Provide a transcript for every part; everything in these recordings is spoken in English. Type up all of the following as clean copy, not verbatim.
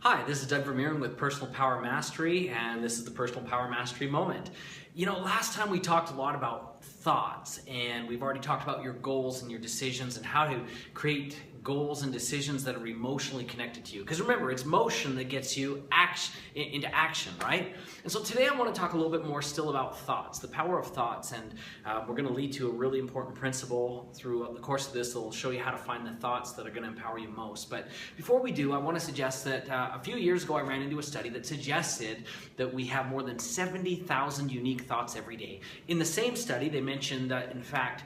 Hi, this is Doug Vermeeren with Personal Power Mastery, and this is the Personal Power Mastery Moment. You know, last time we talked a lot about thoughts, and we've already talked about your goals and your decisions and how to create goals and decisions that are emotionally connected to you. Because remember, it's motion that gets you into action, right? And so today I want to talk a little bit more still about thoughts, the power of thoughts, and we're going to lead to a really important principle through the course of this that will show you how to find the thoughts that are going to empower you most. But before we do, I want to suggest that a few years ago I ran into a study that suggested that we have more than 70,000 unique thoughts every day. In the same study, they mentioned that in fact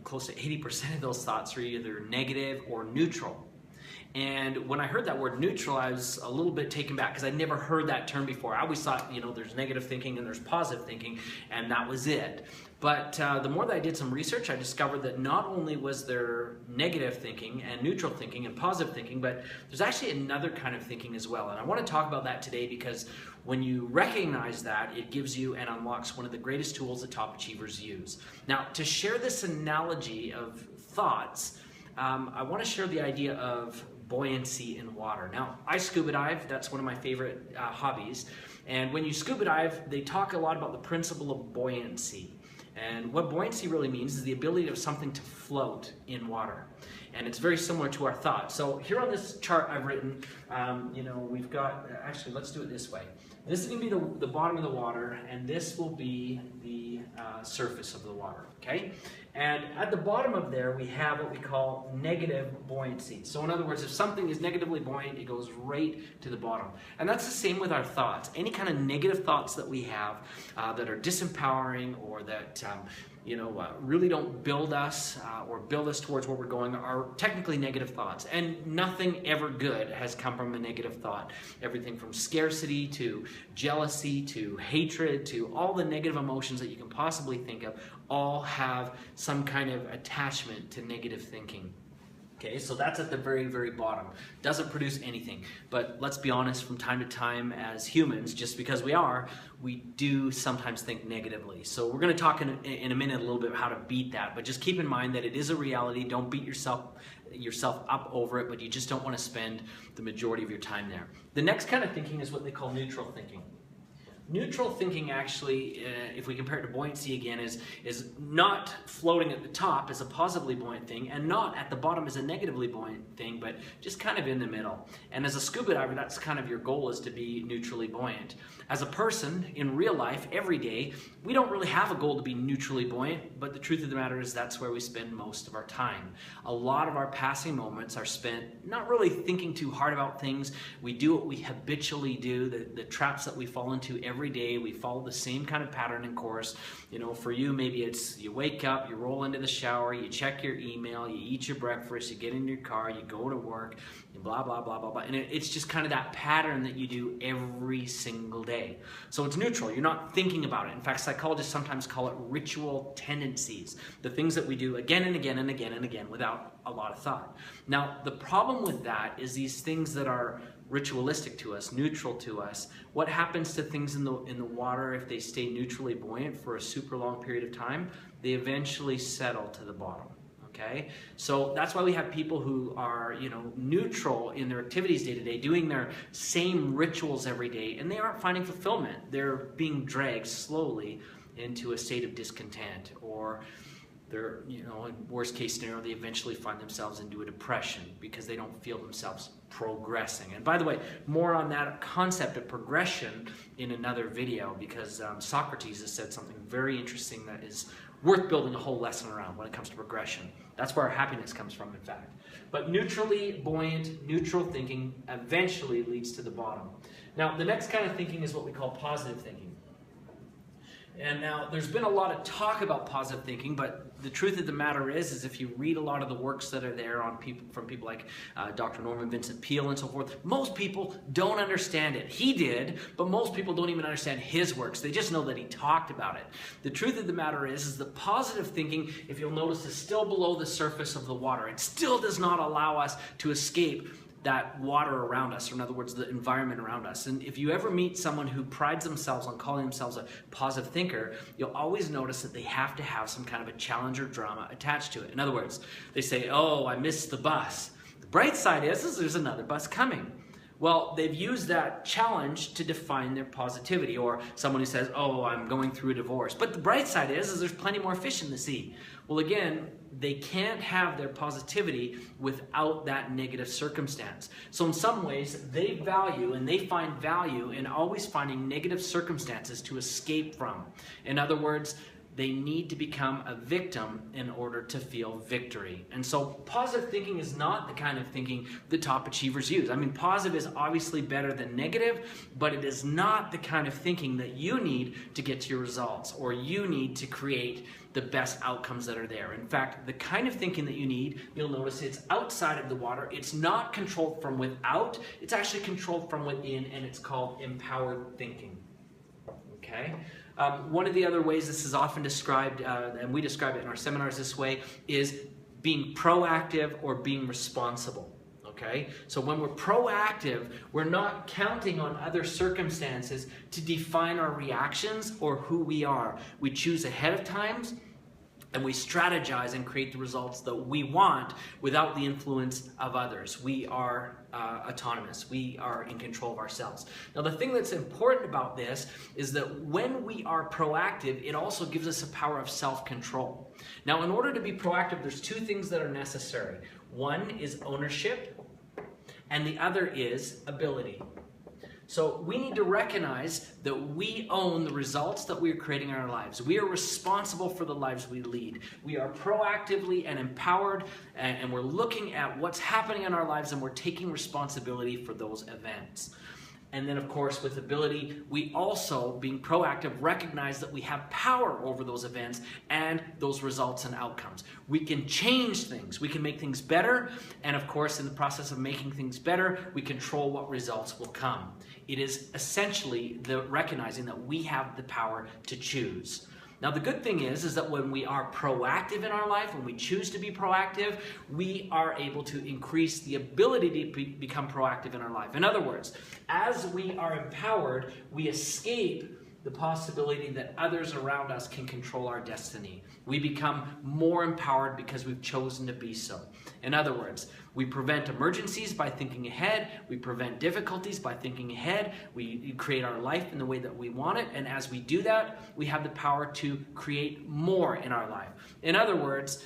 close to 80% of those thoughts are either negative or neutral. And when I heard that word neutral, I was a little bit taken back because I'd never heard that term before. I always thought, you know, there's negative thinking and there's positive thinking, and that was it. But the more that I did some research, I discovered that not only was there negative thinking and neutral thinking and positive thinking, but there's actually another kind of thinking as well. And I want to talk about that today because when you recognize that, it gives you and unlocks one of the greatest tools that top achievers use. Now, to share this analogy of thoughts, I want to share the idea of buoyancy in water. Now, I scuba dive. That's one of my favorite hobbies. And when you scuba dive, they talk a lot about the principle of buoyancy. And what buoyancy really means is the ability of something to float in water. And it's very similar to our thoughts. So here on this chart I've written, you know, we've got, actually, let's do it this way. This is going to be the bottom of the water, and this will be the surface of the water, okay? And at the bottom of there, we have what we call negative buoyancy. So in other words, if something is negatively buoyant, it goes right to the bottom. And that's the same with our thoughts. Any kind of negative thoughts that we have that are disempowering or that really don't build us or build us towards where we're going are technically negative thoughts. And nothing ever good has come from a negative thought. Everything from scarcity to jealousy to hatred to all the negative emotions that you can possibly think of all have some kind of attachment to negative thinking. Okay, so that's at the very, very bottom. Doesn't produce anything. But let's be honest, from time to time as humans, just because we do sometimes think negatively. So we're going to talk in a minute a little bit how to beat that. But just keep in mind that it is a reality. Don't beat yourself up over it, but you just don't want to spend the majority of your time there. The next kind of thinking is what they call neutral thinking. Neutral thinking actually, if we compare it to buoyancy again, is not floating at the top as a positively buoyant thing and not at the bottom as a negatively buoyant thing, but just kind of in the middle. And as a scuba diver, that's kind of your goal, is to be neutrally buoyant. As a person, in real life, every day, we don't really have a goal to be neutrally buoyant, but the truth of the matter is that's where we spend most of our time. A lot of our passing moments are spent not really thinking too hard about things. We do what we habitually do, the traps that we fall into every day. We follow the same kind of pattern and course. You know, for you, maybe it's you wake up, you roll into the shower, you check your email, you eat your breakfast, you get in your car, you go to work, and blah, blah, blah, blah, blah. And it's just kind of that pattern that you do every single day. So it's neutral. You're not thinking about it. In fact, psychologists sometimes call it ritual tendencies, the things that we do again and again and again and again without a lot of thought. Now, the problem with that is these things that are ritualistic to us, neutral to us. What happens to things in the water if they stay neutrally buoyant for a super long period of time? They eventually settle to the bottom. Okay, so that's why we have people who are, neutral in their activities day to day, doing their same rituals every day, and they aren't finding fulfillment. They're being dragged slowly into a state of discontent, or they're, in worst case scenario, they eventually find themselves into a depression because they don't feel themselves progressing. And by the way, more on that concept of progression in another video, because Socrates has said something very interesting that is worth building a whole lesson around when it comes to progression. That's where our happiness comes from, in fact. But neutrally buoyant, neutral thinking eventually leads to the bottom. Now, the next kind of thinking is what we call positive thinking. And now, there's been a lot of talk about positive thinking, but the truth of the matter is if you read a lot of the works that are there from people like Dr. Norman Vincent Peale and so forth, most people don't understand it. He did, but most people don't even understand his works. They just know that he talked about it. The truth of the matter is that positive thinking, if you'll notice, is still below the surface of the water. It still does not allow us to escape that water around us, or in other words, the environment around us. And if you ever meet someone who prides themselves on calling themselves a positive thinker, you'll always notice that they have to have some kind of a challenge or drama attached to it. In other words, they say, oh, I missed the bus. The bright side is there's another bus coming. Well, they've used that challenge to define their positivity, or someone who says, oh, I'm going through a divorce. But the bright side is there's plenty more fish in the sea. Well, again, they can't have their positivity without that negative circumstance. So in some ways, they value and they find value in always finding negative circumstances to escape from. In other words, they need to become a victim in order to feel victory. And so positive thinking is not the kind of thinking the top achievers use. I mean, positive is obviously better than negative, but it is not the kind of thinking that you need to get to your results, or you need to create the best outcomes that are there. In fact, the kind of thinking that you need, you'll notice it's outside of the water. It's not controlled from without. It's actually controlled from within, and it's called empowered thinking. Okay? One of the other ways this is often described, and we describe it in our seminars this way, is being proactive or being responsible. Okay? So when we're proactive, we're not counting on other circumstances to define our reactions or who we are. We choose ahead of time, and we strategize and create the results that we want without the influence of others. We are autonomous. We are in control of ourselves. Now, the thing that's important about this is that when we are proactive, it also gives us a power of self-control. Now, in order to be proactive, there's two things that are necessary. One is ownership, and the other is ability. So we need to recognize that we own the results that we are creating in our lives. We are responsible for the lives we lead. We are proactively and empowered, and we're looking at what's happening in our lives, and we're taking responsibility for those events. And then, of course, with ability, we also, being proactive, recognize that we have power over those events and those results and outcomes. We can change things. We can make things better. And, of course, in the process of making things better, we control what results will come. It is essentially the recognizing that we have the power to choose. Now, the good thing is that when we are proactive in our life, when we choose to be proactive, we are able to increase the ability to become proactive in our life. In other words, as we are empowered, we escape the possibility that others around us can control our destiny. We become more empowered because we've chosen to be so. In other words, we prevent emergencies by thinking ahead. We prevent difficulties by thinking ahead. We create our life in the way that we want it. And as we do that, we have the power to create more in our life. In other words,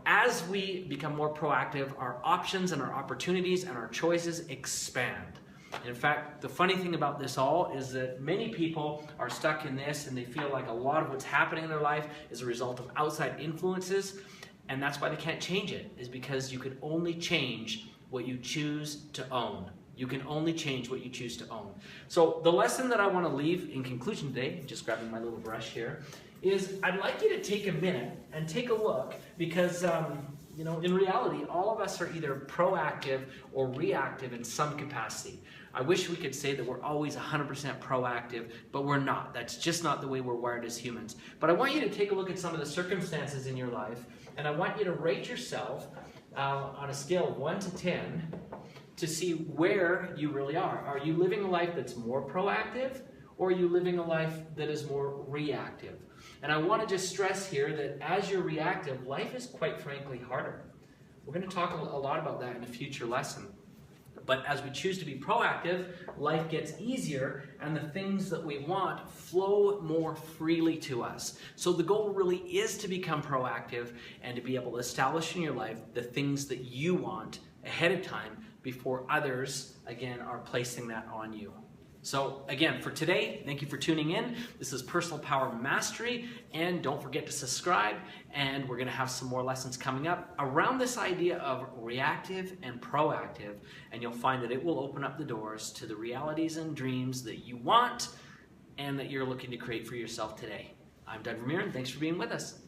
as we become more proactive, our options and our opportunities and our choices expand. In fact, the funny thing about this all is that many people are stuck in this, and they feel like a lot of what's happening in their life is a result of outside influences, and that's why they can't change it, is because you can only change what you choose to own. You can only change what you choose to own. So the lesson that I want to leave in conclusion today, just grabbing my little brush here, is I'd like you to take a minute and take a look, because in reality, all of us are either proactive or reactive in some capacity. I wish we could say that we're always 100% proactive, but we're not. That's just not the way we're wired as humans. But I want you to take a look at some of the circumstances in your life, and I want you to rate yourself on a scale of 1 to 10 to see where you really are. Are you living a life that's more proactive, or are you living a life that is more reactive? And I want to just stress here that as you're reactive, life is quite frankly harder. We're going to talk a lot about that in a future lesson. But as we choose to be proactive, life gets easier, and the things that we want flow more freely to us. So the goal really is to become proactive and to be able to establish in your life the things that you want ahead of time before others, again, are placing that on you. So again, for today, thank you for tuning in. This is Personal Power Mastery, and don't forget to subscribe, and we're going to have some more lessons coming up around this idea of reactive and proactive, and you'll find that it will open up the doors to the realities and dreams that you want and that you're looking to create for yourself today. I'm Doug Vermeeren. Thanks for being with us.